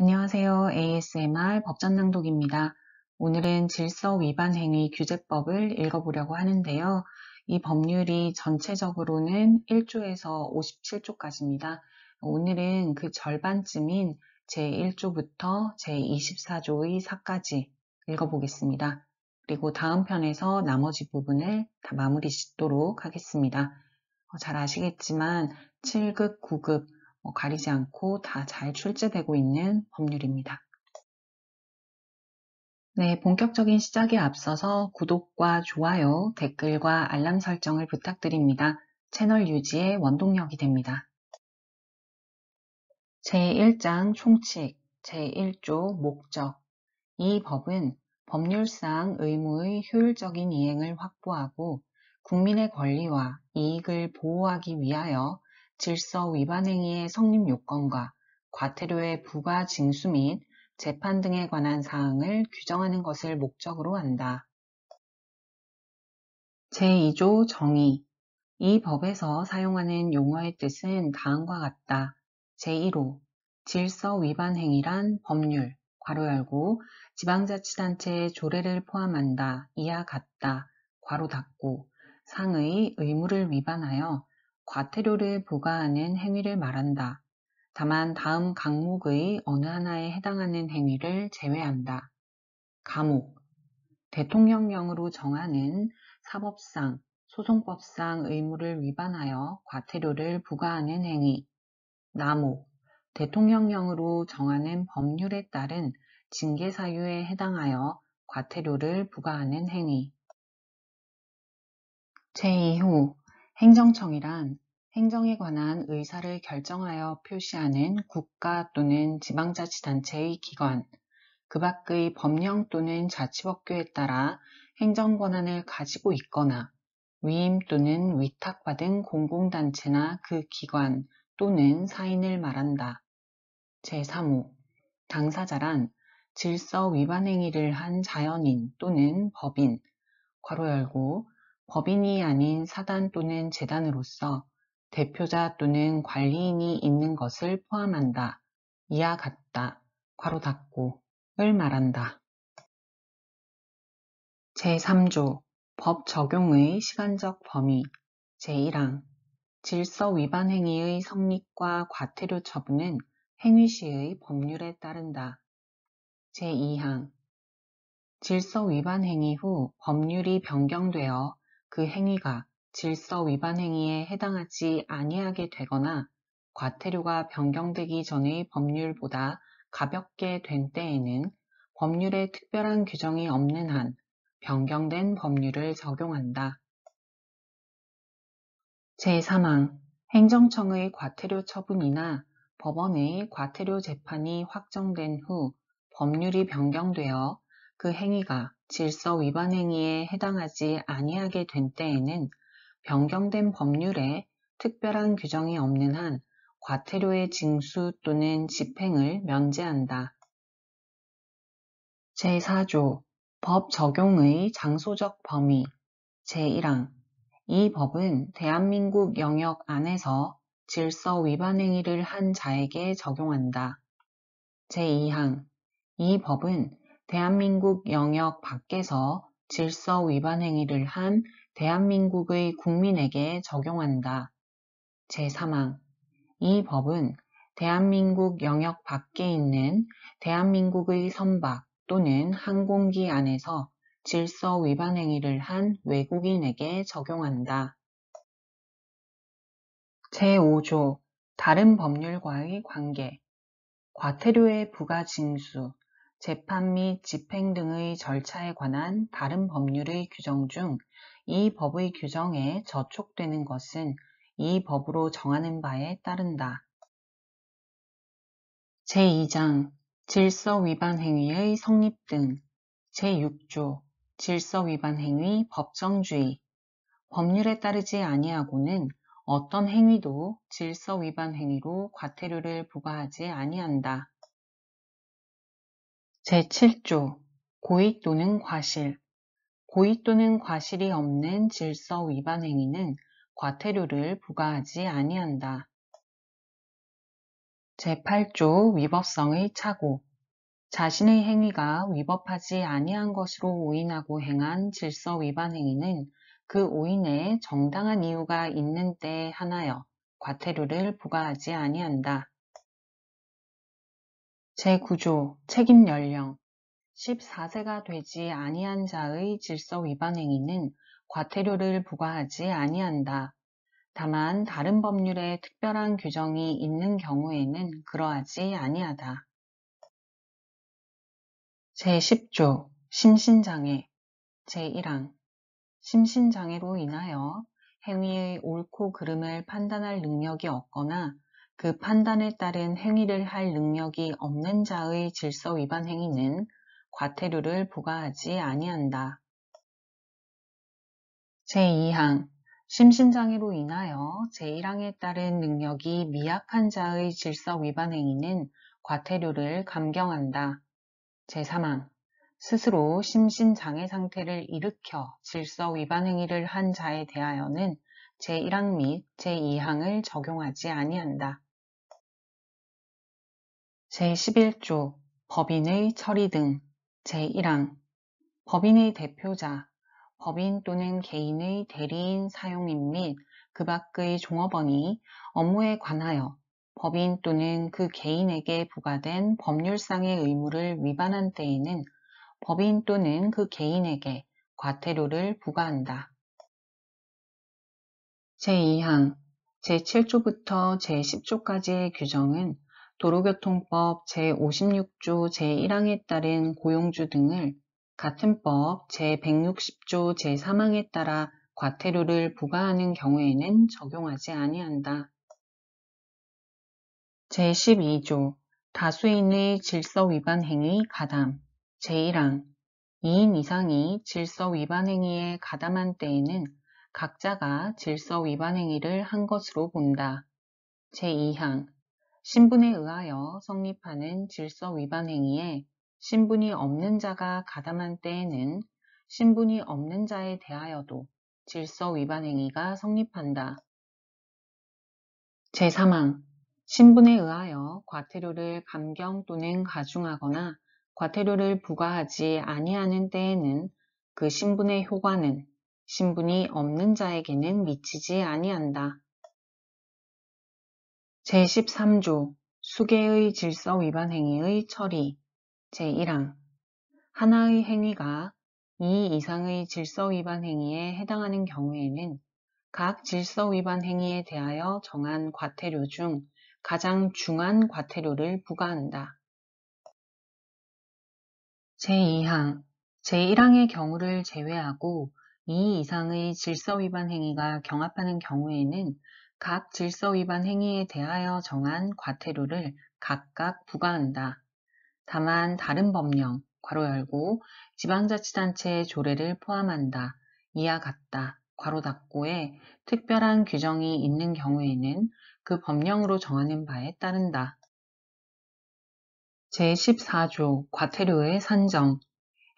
안녕하세요. ASMR 법전낭독입니다. 오늘은 질서 위반 행위 규제법을 읽어보려고 하는데요. 이 법률이 전체적으로는 1조에서 57조까지입니다. 오늘은 그 절반쯤인 제1조부터 제24조의 4까지 읽어보겠습니다. 그리고 다음 편에서 나머지 부분을 다 마무리 짓도록 하겠습니다. 잘 아시겠지만 7급, 9급 가리지 않고 다 잘 출제되고 있는 법률입니다. 네, 본격적인 시작에 앞서서 구독과 좋아요, 댓글과 알람 설정을 부탁드립니다. 채널 유지에 원동력이 됩니다. 제1장 총칙, 제1조 목적. 이 법은 법률상 의무의 효율적인 이행을 확보하고 국민의 권리와 이익을 보호하기 위하여 질서 위반 행위의 성립 요건과 과태료의 부과 징수 및 재판 등에 관한 사항을 규정하는 것을 목적으로 한다. 제2조 정의. 이 법에서 사용하는 용어의 뜻은 다음과 같다. 제1호 질서 위반 행위란 법률, 괄호 열고 지방자치단체의 조례를 포함한다, 이와 같다, 괄호 닫고 상의 의무를 위반하여 과태료를 부과하는 행위를 말한다. 다만 다음 강목의 어느 하나에 해당하는 행위를 제외한다. 가목 대통령령으로 정하는 사법상, 소송법상 의무를 위반하여 과태료를 부과하는 행위. 나목 대통령령으로 정하는 법률에 따른 징계사유에 해당하여 과태료를 부과하는 행위. 제2호 행정청이란 행정에 관한 의사를 결정하여 표시하는 국가 또는 지방자치단체의 기관, 그 밖의 법령 또는 자치법규에 따라 행정권한을 가지고 있거나 위임 또는 위탁받은 공공단체나 그 기관 또는 사인을 말한다. 제3호 당사자란 질서 위반 행위를 한 자연인 또는 법인, 괄호 열고 법인이 아닌 사단 또는 재단으로서 대표자 또는 관리인이 있는 것을 포함한다. 이와 같다. 괄호 닫고 을 말한다. 제3조 법 적용의 시간적 범위 제1항 질서 위반 행위의 성립과 과태료 처분은 행위 시의 법률에 따른다. 제2항 질서 위반 행위 후 법률이 변경되어 그 행위가 질서 위반 행위에 해당하지 아니하게 되거나 과태료가 변경되기 전의 법률보다 가볍게 된 때에는 법률에 특별한 규정이 없는 한 변경된 법률을 적용한다. 제3항 행정청의 과태료 처분이나 법원의 과태료 재판이 확정된 후 법률이 변경되어 그 행위가 질서 위반 행위에 해당하지 아니하게 된 때에는 변경된 법률에 특별한 규정이 없는 한 과태료의 징수 또는 집행을 면제한다. 제4조 법 적용의 장소적 범위 제1항 이 법은 대한민국 영역 안에서 질서 위반 행위를 한 자에게 적용한다. 제2항 이 법은 대한민국 영역 밖에서 질서 위반 행위를 한 대한민국의 국민에게 적용한다. 제3항 이 법은 대한민국 영역 밖에 있는 대한민국의 선박 또는 항공기 안에서 질서 위반 행위를 한 외국인에게 적용한다. 제5조 다른 법률과의 관계 과태료의 부과 징수, 재판 및 집행 등의 절차에 관한 다른 법률의 규정 중 이 법의 규정에 저촉되는 것은 이 법으로 정하는 바에 따른다. 제2장 질서 위반 행위의 성립 등 제6조 질서 위반 행위 법정주의 법률에 따르지 아니하고는 어떤 행위도 질서 위반 행위로 과태료를 부과하지 아니한다. 제7조 고의 또는 과실 고의 또는 과실이 없는 질서 위반 행위는 과태료를 부과하지 아니한다. 제8조 위법성의 착오. 자신의 행위가 위법하지 아니한 것으로 오인하고 행한 질서 위반 행위는 그 오인에 정당한 이유가 있는 때에 한하여 과태료를 부과하지 아니한다. 제9조 책임 연령. 14세가 되지 아니한 자의 질서 위반 행위는 과태료를 부과하지 아니한다. 다만 다른 법률에 특별한 규정이 있는 경우에는 그러하지 아니하다. 제10조 심신장애. 제1항 심신장애로 인하여 행위의 옳고 그름을 판단할 능력이 없거나 그 판단에 따른 행위를 할 능력이 없는 자의 질서 위반 행위는 과태료를 부과하지 아니한다. 제2항 심신장애로 인하여 제1항에 따른 능력이 미약한 자의 질서 위반 행위는 과태료를 감경한다. 제3항 스스로 심신장애 상태를 일으켜 질서 위반 행위를 한 자에 대하여는 제1항 및 제2항을 적용하지 아니한다. 제11조 법인의 처리 등. 제1항 법인의 대표자, 법인 또는 개인의 대리인 사용인 및 그 밖의 종업원이 업무에 관하여 법인 또는 그 개인에게 부과된 법률상의 의무를 위반한 때에는 법인 또는 그 개인에게 과태료를 부과한다. 제2항 제7조부터 제10조까지의 규정은 도로교통법 제56조 제1항에 따른 고용주 등을 같은 법 제160조 제3항에 따라 과태료를 부과하는 경우에는 적용하지 아니한다. 제12조 다수인의 질서 위반 행위 가담. 제1항 2인 이상이 질서 위반 행위에 가담한 때에는 각자가 질서 위반 행위를 한 것으로 본다. 제2항 신분에 의하여 성립하는 질서 위반 행위에 신분이 없는 자가 가담한 때에는 신분이 없는 자에 대하여도 질서 위반 행위가 성립한다. 제3항 신분에 의하여 과태료를 감경 또는 가중하거나 과태료를 부과하지 아니하는 때에는 그 신분의 효과는 신분이 없는 자에게는 미치지 아니한다. 제13조 수개의 질서 위반 행위의 처리. 제1항 하나의 행위가 2 이상의 질서 위반 행위에 해당하는 경우에는 각 질서 위반 행위에 대하여 정한 과태료 중 가장 중한 과태료를 부과한다. 제2항 제1항의 경우를 제외하고 2 이상의 질서 위반 행위가 경합하는 경우에는 각 질서 위반 행위에 대하여 정한 과태료를 각각 부과한다. 다만 다른 법령 괄호 열고 지방자치단체의 조례를 포함한다. 이와 같다. 괄호 닫고에 특별한 규정이 있는 경우에는 그 법령으로 정하는 바에 따른다. 제14조 과태료의 산정.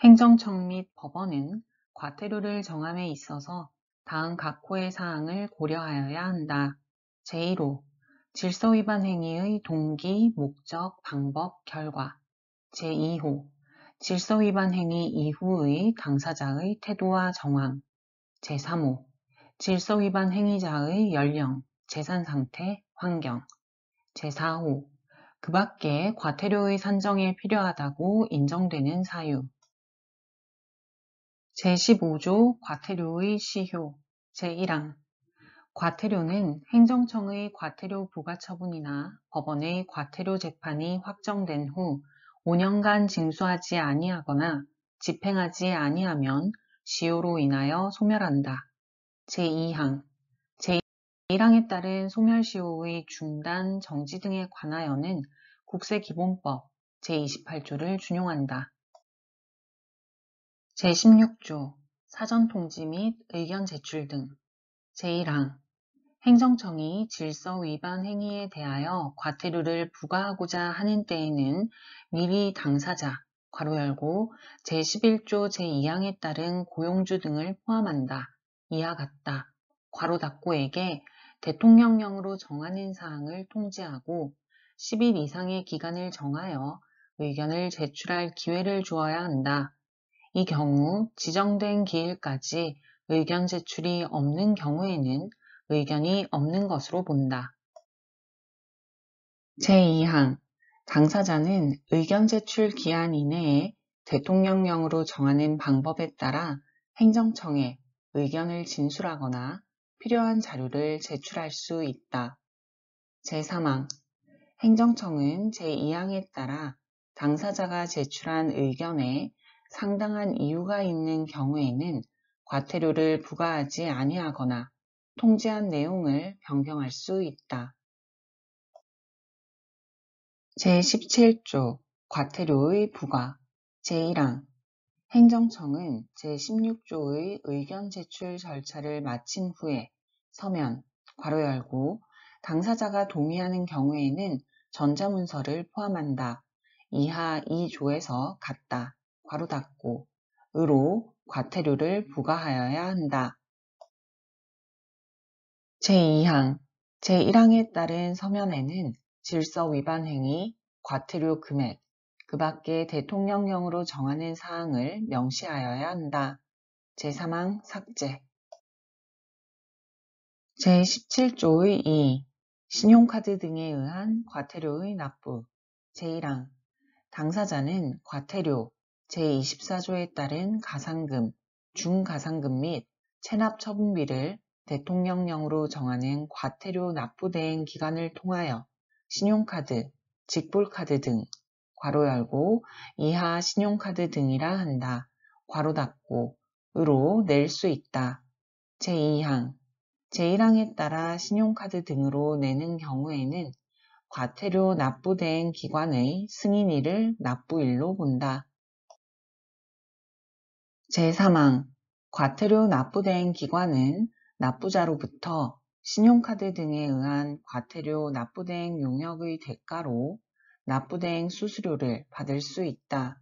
행정청 및 법원은 과태료를 정함에 있어서 다음 각호의 사항을 고려하여야 한다. 제1호 질서 위반 행위의 동기, 목적, 방법, 결과. 제2호 질서 위반 행위 이후의 당사자의 태도와 정황. 제3호 질서 위반 행위자의 연령, 재산 상태, 환경. 제4호 그 밖에 과태료의 산정에 필요하다고 인정되는 사유. 제15조 과태료의 시효. 제1항 과태료는 행정청의 과태료 부과 처분이나 법원의 과태료 재판이 확정된 후 5년간 징수하지 아니하거나 집행하지 아니하면 시효로 인하여 소멸한다. 제2항 제1항에 따른 소멸시효의 중단, 정지 등에 관하여는 국세기본법 제28조를 준용한다. 제16조 사전통지 및 의견 제출 등. 제1항 행정청이 질서 위반 행위에 대하여 과태료를 부과하고자 하는 때에는 미리 당사자 괄호 열고 제11조 제2항에 따른 고용주 등을 포함한다. 이와 같다. 괄호 닫고에게 대통령령으로 정하는 사항을 통지하고 10일 이상의 기간을 정하여 의견을 제출할 기회를 주어야 한다. 이 경우 지정된 기일까지 의견 제출이 없는 경우에는 의견이 없는 것으로 본다. 제2항 당사자는 의견 제출 기한 이내에 대통령령으로 정하는 방법에 따라 행정청에 의견을 진술하거나 필요한 자료를 제출할 수 있다. 제3항 행정청은 제2항에 따라 당사자가 제출한 의견에 상당한 이유가 있는 경우에는 과태료를 부과하지 아니하거나 통지한 내용을 변경할 수 있다. 제17조 과태료의 부과 제1항 행정청은 제16조의 의견 제출 절차를 마친 후에 서면, 괄호 열고, 당사자가 동의하는 경우에는 전자문서를 포함한다. 이하 2조에서 같다. 괄호 닫고, 으로 과태료를 부과하여야 한다. 제2항 제1항에 따른 서면에는 질서 위반 행위, 과태료 금액, 그 밖에 대통령령으로 정하는 사항을 명시하여야 한다. 제3항 삭제 제17조의 2. 신용카드 등에 의한 과태료의 납부 제1항 당사자는 과태료 제24조에 따른 가산금, 중가산금 및 체납 처분비를 대통령령으로 정하는 과태료 납부 대행 기관을 통하여 신용카드, 직불카드 등 괄호 열고 이하 신용카드 등이라 한다. 괄호 닫고 으로 낼 수 있다. 제2항 제1항에 따라 신용카드 등으로 내는 경우에는 과태료 납부 대행 기관의 승인일을 납부일로 본다. 제3항 과태료 납부 대행 기관은 납부자로부터 신용카드 등에 의한 과태료 납부 대행 용역의 대가로 납부 대행 수수료를 받을 수 있다.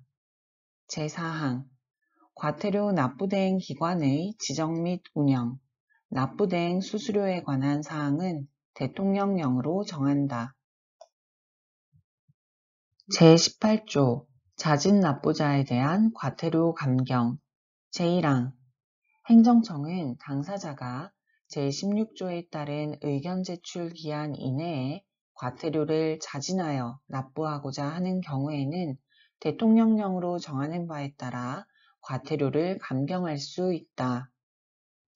제4항 과태료 납부 대행 기관의 지정 및 운영, 납부 대행 수수료에 관한 사항은 대통령령으로 정한다. 제18조 잦은 납부자에 대한 과태료 감경 제1항 행정청은 당사자가 제16조에 따른 의견 제출 기한 이내에 과태료를 자진하여 납부하고자 하는 경우에는 대통령령으로 정하는 바에 따라 과태료를 감경할 수 있다.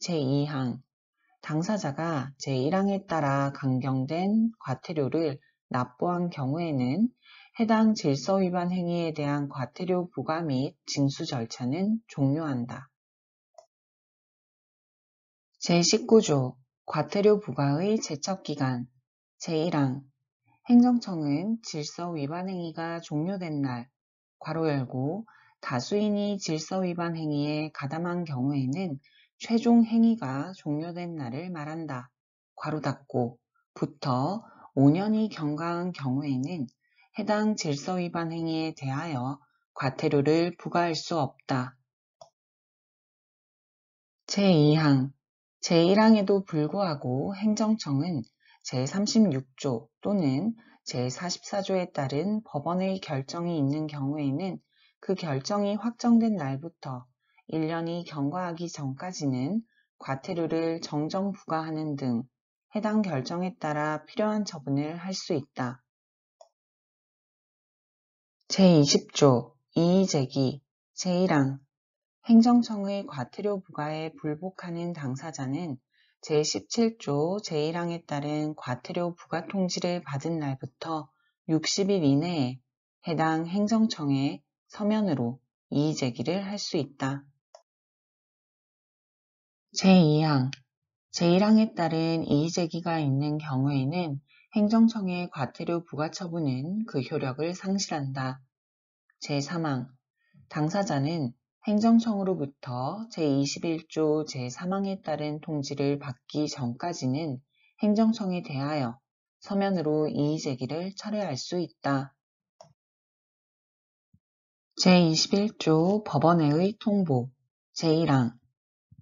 제2항 당사자가 제1항에 따라 감경된 과태료를 납부한 경우에는 해당 질서 위반 행위에 대한 과태료 부과 및 징수 절차는 종료한다. 제19조 과태료 부과의 제척기간 제1항 행정청은 질서 위반 행위가 종료된 날 괄호 열고 다수인이 질서 위반 행위에 가담한 경우에는 최종 행위가 종료된 날을 말한다. 괄호 닫고 부터 5년이 경과한 경우에는 해당 질서 위반 행위에 대하여 과태료를 부과할 수 없다. 제2항 제1항에도 불구하고 행정청은 제36조 또는 제44조에 따른 법원의 결정이 있는 경우에는 그 결정이 확정된 날부터 1년이 경과하기 전까지는 과태료를 정정 부과하는 등 해당 결정에 따라 필요한 처분을 할 수 있다. 제20조 이의제기 제1항 행정청의 과태료 부과에 불복하는 당사자는 제17조 제1항에 따른 과태료 부과 통지를 받은 날부터 60일 이내에 해당 행정청에 서면으로 이의제기를 할 수 있다. 제2항 제1항에 따른 이의제기가 있는 경우에는 행정청의 과태료 부과 처분은 그 효력을 상실한다. 제3항 당사자는 행정청으로부터 제21조 제3항에 따른 통지를 받기 전까지는 행정청에 대하여 서면으로 이의제기를 철회할 수 있다. 제21조 법원에의 통보 제1항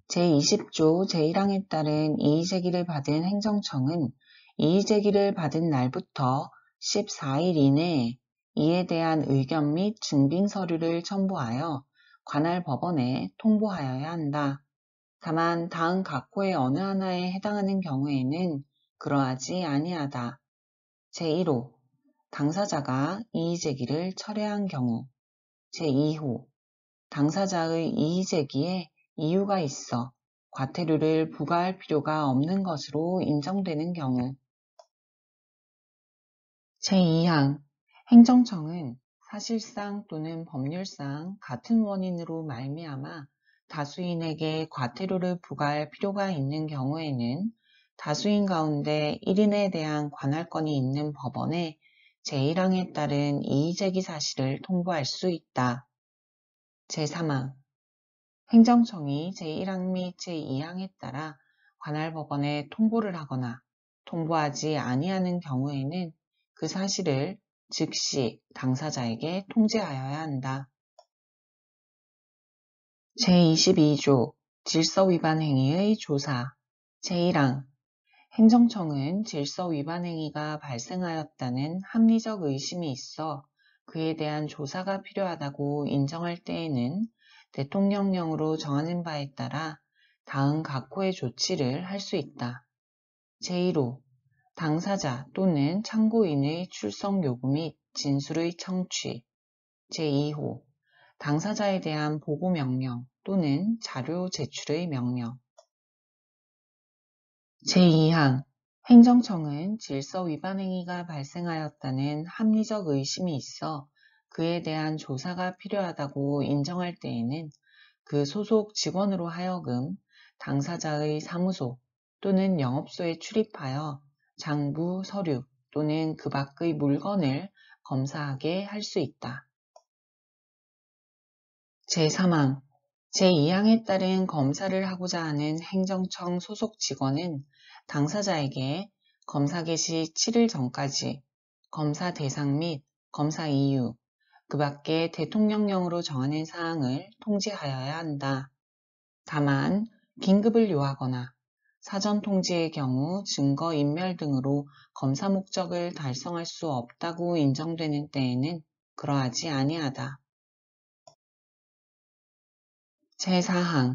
제20조 제1항에 따른 이의제기를 받은 행정청은 이의제기를 받은 날부터 14일 이내에 이에 대한 의견 및 증빙 서류를 첨부하여 관할 법원에 통보하여야 한다. 다만 다음 각호의 어느 하나에 해당하는 경우에는 그러하지 아니하다. 제1호 당사자가 이의제기를 철회한 경우. 제2호 당사자의 이의제기에 이유가 있어 과태료를 부과할 필요가 없는 것으로 인정되는 경우. 제2항 행정청은 사실상 또는 법률상 같은 원인으로 말미암아 다수인에게 과태료를 부과할 필요가 있는 경우에는 다수인 가운데 1인에 대한 관할권이 있는 법원에 제1항에 따른 이의제기 사실을 통보할 수 있다. 제3항 행정청이 제1항 및 제2항에 따라 관할법원에 통보를 하거나 통보하지 아니하는 경우에는 그 사실을 즉시 당사자에게 통지하여야 한다. 제22조 질서위반 행위의 조사. 제1항 행정청은 질서위반 행위가 발생하였다는 합리적 의심이 있어 그에 대한 조사가 필요하다고 인정할 때에는 대통령령으로 정하는 바에 따라 다음 각호의 조치를 할 수 있다. 제1호 당사자 또는 참고인의 출석 요구 및 진술의 청취. 제2호 당사자에 대한 보고 명령 또는 자료 제출의 명령. 제2항 행정청은 질서 위반 행위가 발생하였다는 합리적 의심이 있어 그에 대한 조사가 필요하다고 인정할 때에는 그 소속 직원으로 하여금 당사자의 사무소 또는 영업소에 출입하여 장부, 서류 또는 그 밖의 물건을 검사하게 할 수 있다. 제3항 제2항에 따른 검사를 하고자 하는 행정청 소속 직원은 당사자에게 검사 개시 7일 전까지 검사 대상 및 검사 이유, 그 밖에 대통령령으로 정하는 사항을 통지하여야 한다. 다만 긴급을 요하거나 사전 통지의 경우 증거 인멸 등으로 검사 목적을 달성할 수 없다고 인정되는 때에는 그러하지 아니하다. 제4항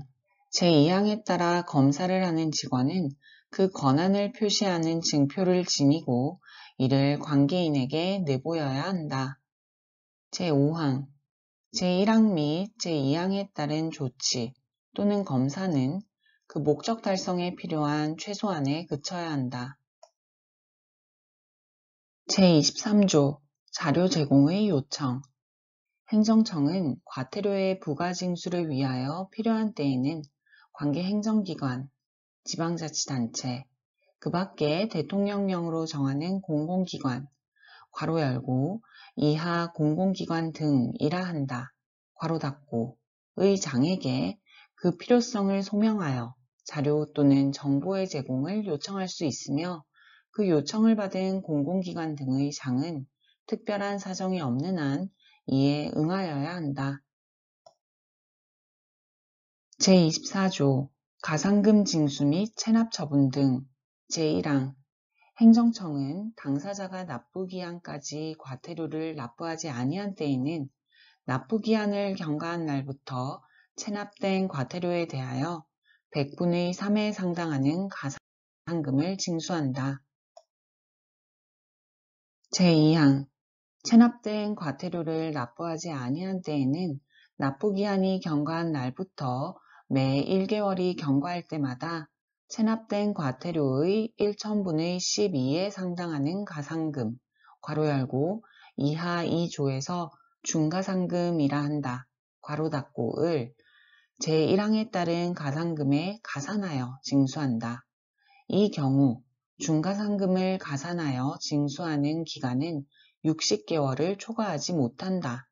제2항에 따라 검사를 하는 직원은 그 권한을 표시하는 증표를 지니고 이를 관계인에게 내보여야 한다. 제5항 제1항 및 제2항에 따른 조치 또는 검사는 그 목적 달성에 필요한 최소한에 그쳐야 한다. 제23조 자료 제공의 요청. 행정청은 과태료의 부과 징수를 위하여 필요한 때에는 관계 행정기관, 지방자치단체, 그 밖에 대통령령으로 정하는 공공기관, 괄호 열고 이하 공공기관 등이라 한다. 괄호 닫고 의 장에게 그 필요성을 소명하여 자료 또는 정보의 제공을 요청할 수 있으며 그 요청을 받은 공공기관 등의 장은 특별한 사정이 없는 한 이에 응하여야 한다. 제24조 가상금 징수 및 체납 처분 등. 제1항 행정청은 당사자가 납부기한까지 과태료를 납부하지 아니한 때에는 납부기한을 경과한 날부터 체납된 과태료에 대하여 100분의 3에 상당하는 가상금을 징수한다. 제2항 체납된 과태료를 납부하지 아니한 때에는 납부기한이 경과한 날부터 매 1개월이 경과할 때마다 체납된 과태료의 1,000분의 12에 상당하는 가상금, 괄호 열고 이하 2조에서 중가상금이라 한다. 괄호 닫고을 제1항에 따른 가상금에 가산하여 징수한다. 이 경우 중가상금을 가산하여 징수하는 기간은 60개월을 초과하지 못한다.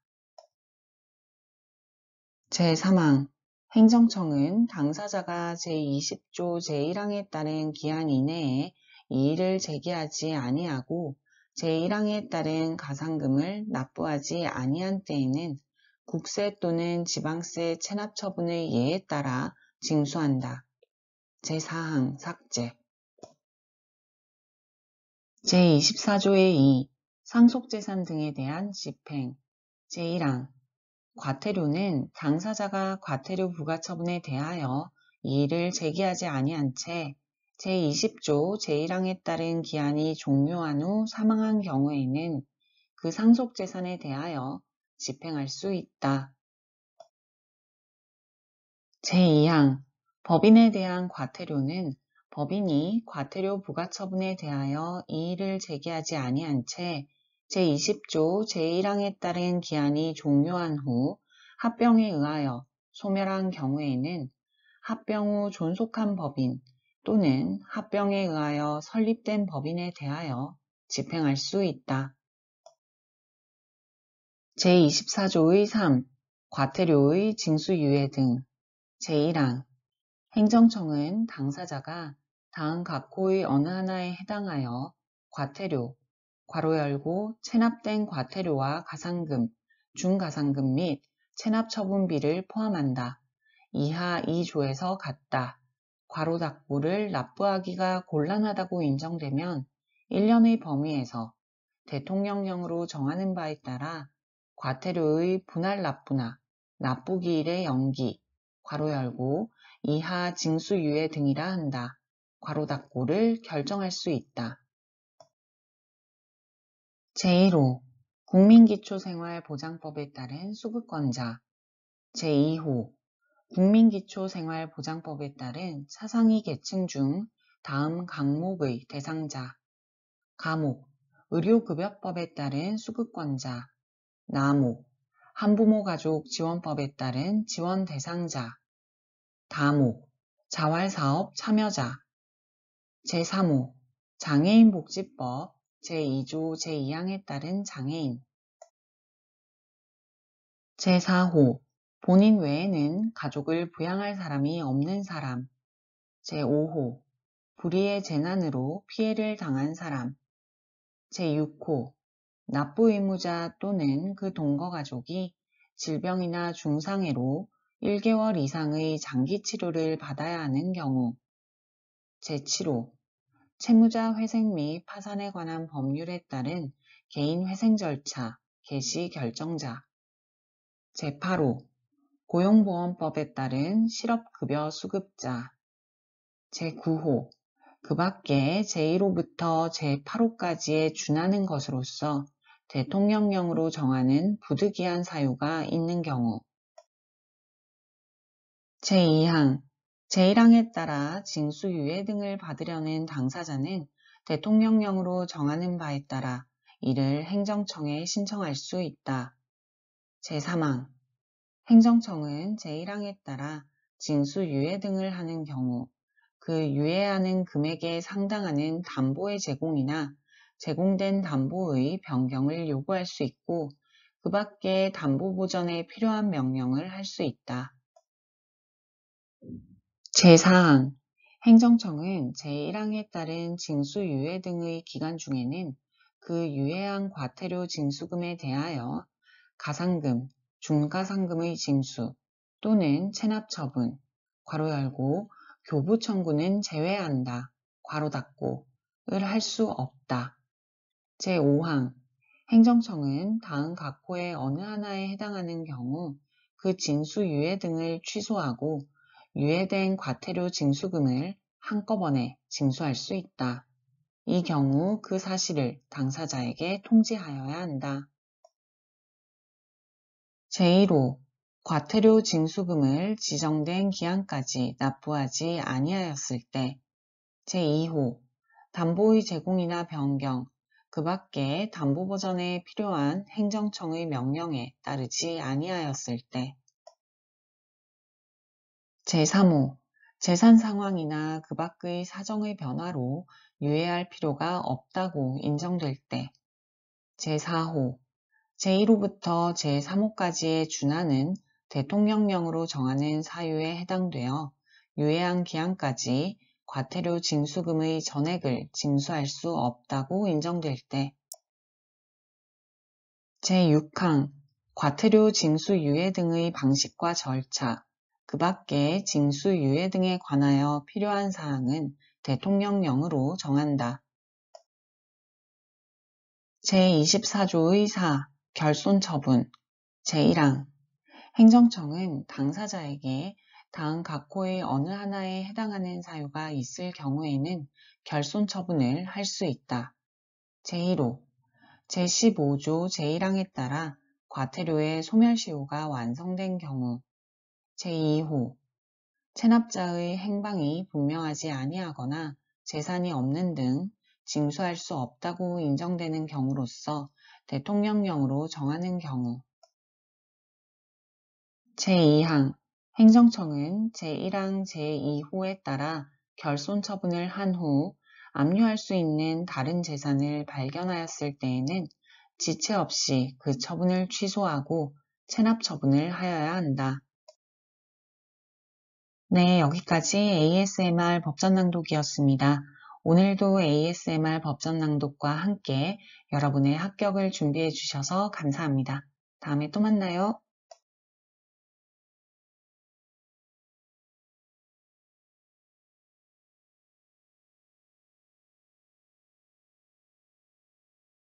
제3항 행정청은 당사자가 제20조 제1항에 따른 기한 이내에 이의를 제기하지 아니하고 제1항에 따른 가상금을 납부하지 아니한 때에는 국세 또는 지방세 체납 처분의 예에 따라 징수한다. 제4항 삭제 제24조의 2 상속재산 등에 대한 집행. 제1항 과태료는 당사자가 과태료 부과처분에 대하여 이의를 제기하지 아니한 채 제20조 제1항에 따른 기한이 종료한 후 사망한 경우에는 그 상속재산에 대하여 집행할 수 있다. 제2항 법인에 대한 과태료는 법인이 과태료 부과처분에 대하여 이의를 제기하지 아니한 채 제20조 제1항에 따른 기한이 종료한 후 합병에 의하여 소멸한 경우에는 합병 후 존속한 법인 또는 합병에 의하여 설립된 법인에 대하여 집행할 수 있다. 제24조의 3. 과태료의 징수유예 등. 제1항 행정청은 당사자가 다음 각호의 어느 하나에 해당하여 과태료, 괄호 열고 체납된 과태료와 가산금, 중가산금 및 체납처분비를 포함한다. 이하 2조에서 같다. 괄호 닫고를 납부하기가 곤란하다고 인정되면 1년의 범위에서 대통령령으로 정하는 바에 따라 과태료의 분할 납부나 납부기일의 연기, 괄호 열고 이하 징수유예 등이라 한다. 괄호 닫고를 결정할 수 있다. 제1호 국민기초생활보장법에 따른 수급권자. 제2호 국민기초생활보장법에 따른 차상위 계층 중 다음 항목의 대상자. 가목 의료급여법에 따른 수급권자. 나목 한부모 가족 지원법에 따른 지원 대상자. 다목 자활사업 참여자. 제3호 장애인복지법 제2조 제2항에 따른 장애인. 제4호 본인 외에는 가족을 부양할 사람이 없는 사람. 제5호 불의의 재난으로 피해를 당한 사람. 제6호 납부 의무자 또는 그 동거 가족이 질병이나 중상해로 1개월 이상의 장기 치료를 받아야 하는 경우. 제7호 채무자 회생 및 파산에 관한 법률에 따른 개인 회생 절차, 개시 결정자. 제8호 고용보험법에 따른 실업급여 수급자. 제9호 그 밖에 제1호부터 제8호까지에 준하는 것으로서 대통령령으로 정하는 부득이한 사유가 있는 경우. 제2항 제1항에 따라 징수유예 등을 받으려는 당사자는 대통령령으로 정하는 바에 따라 이를 행정청에 신청할 수 있다. 제3항 행정청은 제1항에 따라 징수유예 등을 하는 경우 그 유예하는 금액에 상당하는 담보의 제공이나 제공된 담보의 변경을 요구할 수 있고 그 밖에 담보 보전에 필요한 명령을 할 수 있다. 제4항 행정청은 제1항에 따른 징수유예 등의 기간 중에는 그 유예한 과태료 징수금에 대하여 가산금, 중가산금의 징수 또는 체납처분, 괄호 열고 교부 청구는 제외한다. 괄호 닫고 을 할 수 없다. 제5항 행정청은 다음 각호의 어느 하나에 해당하는 경우 그 징수유예 등을 취소하고 유예된 과태료 징수금을 한꺼번에 징수할 수 있다. 이 경우 그 사실을 당사자에게 통지하여야 한다. 제1호 과태료 징수금을 지정된 기한까지 납부하지 아니하였을 때. 제2호 담보의 제공이나 변경, 그 밖에 담보 보전에 필요한 행정청의 명령에 따르지 아니하였을 때. 제3호 재산 상황이나 그 밖의 사정의 변화로 유예할 필요가 없다고 인정될 때. 제4호 제1호부터 제3호까지에 준하는 대통령령으로 정하는 사유에 해당되어 유예한 기한까지 과태료 징수금의 전액을 징수할 수 없다고 인정될 때. 제6항 과태료 징수유예 등의 방식과 절차, 그 밖에 징수유예 등에 관하여 필요한 사항은 대통령령으로 정한다. 제24조의 4. 결손처분 제1항 행정청은 당사자에게 다음 각호의 어느 하나에 해당하는 사유가 있을 경우에는 결손처분을 할 수 있다. 제1호 제15조 제1항에 따라 과태료의 소멸시효가 완성된 경우 제2호 체납자의 행방이 분명하지 아니하거나 재산이 없는 등 징수할 수 없다고 인정되는 경우로서 대통령령으로 정하는 경우 제2항 행정청은 제1항 제2호에 따라 결손처분을 한 후 압류할 수 있는 다른 재산을 발견하였을 때에는 지체 없이 그 처분을 취소하고 체납처분을 하여야 한다. 네, 여기까지 ASMR 법전낭독이었습니다. 오늘도 ASMR 법전낭독과 함께 여러분의 합격을 준비해 주셔서 감사합니다. 다음에 또 만나요.